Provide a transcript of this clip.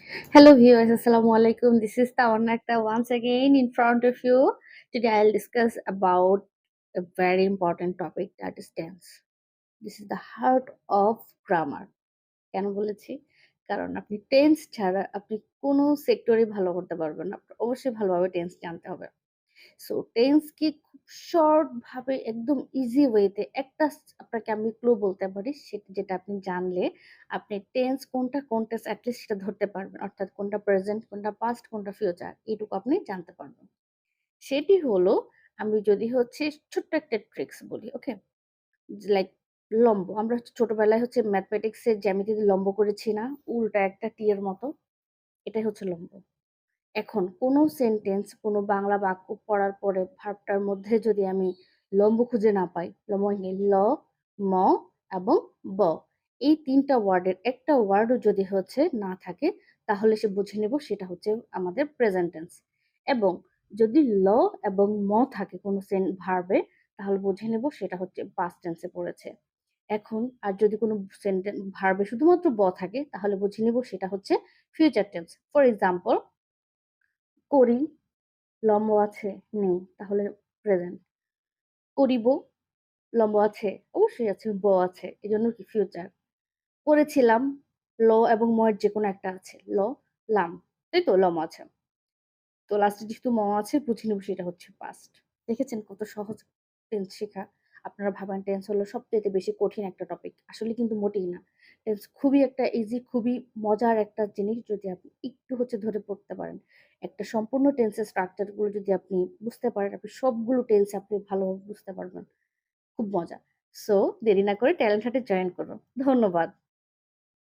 Hello viewers, Assalamu alaikum. This is Tawanna Akhtar once again in front of you. Today I'll discuss about a very important topic, that is tense. This is the heart of grammar. কেন বলেছি? কারণ আপনি tense ছাড়া আপনি কোনো সেক্টরে ভালো করতে পারবেন না। আপনার অবশ্যই ভালোভাবে টেন্স জানতে হবে। সো টেন্সকে খুব শর্ট ভাবে একদম ইজি ওয়েতে একটা আপনাকে আমি ক্লু বলতে পারি, সেটা যেটা আপনি জানলে আপনি টেন্স কোনটা কোন টেন্স অ্যাটলিস্ট সেটা ধরতে পারবেন, অর্থাৎ কোনটা প্রেজেন্ট, কোনটা পাস্ট, কোনটা ফিউচার, এইটুকু আপনি জানতে পারবেন। সেটি হলো, আমি যদি হচ্ছে ছোট্ট একটা ট্রিক্স বলি, ওকে? লাইক লম্ব, আমরা হচ্ছে ছোটবেলায় হচ্ছে ম্যাথমেটিক্সের জ্যামিতিতে লম্ব করেছি না, উল্টা একটা টি এর মতো, এটাই হচ্ছে লম্ব। এখন কোনো সেন্টেন্স, কোনো বাংলা বাক্য পড়ার পরে ভার্বটার মধ্যে যদি আমি লম্ব খুঁজে না পাই, লম্ব মানে ল, ম এবং ব, এই ৩ টা ওয়ার্ডের একটা ওয়ার্ডও যদি হচ্ছে না থাকে, তাহলে সে বুঝে নেব সেটা হচ্ছে আমাদের প্রেজেন্ট টেন্স। এবং যদি ল এবং ম থাকে কোনো ভার্বে, তাহলে বুঝে নেব সেটা হচ্ছে পাস্ট টেন্সে পড়েছে। এখন আর যদি কোনো ভার্বে শুধুমাত্র ব থাকে, তাহলে বুঝে নিব সেটা হচ্ছে ফিউচার টেন্স। ফর এক্সাম্পল, করি, লম্ব আছে? নেই। তাহলে প্রেজেন্ট। করিব, লম্ব আছে? অবশ্যই আছে, ব আছে। এজন্য কি ফিউচার। করেছিলাম, ল এবং ম এর যেকোনো একটা আছে। লাম। তাই তো? লম আছে। তো লাস্টে যেহেতু ম আছে, বুঝে নিব সেটা হচ্ছে পাস্ট। দেখেছেন কত সহজ টেন্স শেখা? আপনারা ভাবেন টেন্স হলো সবচাইতে বেশি কঠিন একটা টপিক। আসলে কিন্তু মোটেই না। টেন্স খুবই একটা ইজি, খুবই মজার একটা জিনিস, যদি আপনি একটু হচ্ছে ধরে পড়তে পারেন। একটা সম্পূর্ণ টেন্সের স্ট্রাকচার গুলো যদি আপনি বুঝতে পারেন, আপনি সবগুলো টেন্স আপনি ভালোভাবে বুঝতে পারবেন। খুব মজা। সো দেরি না করে ট্যালেন্ট হান্টে জয়েন করুন। ধন্যবাদ।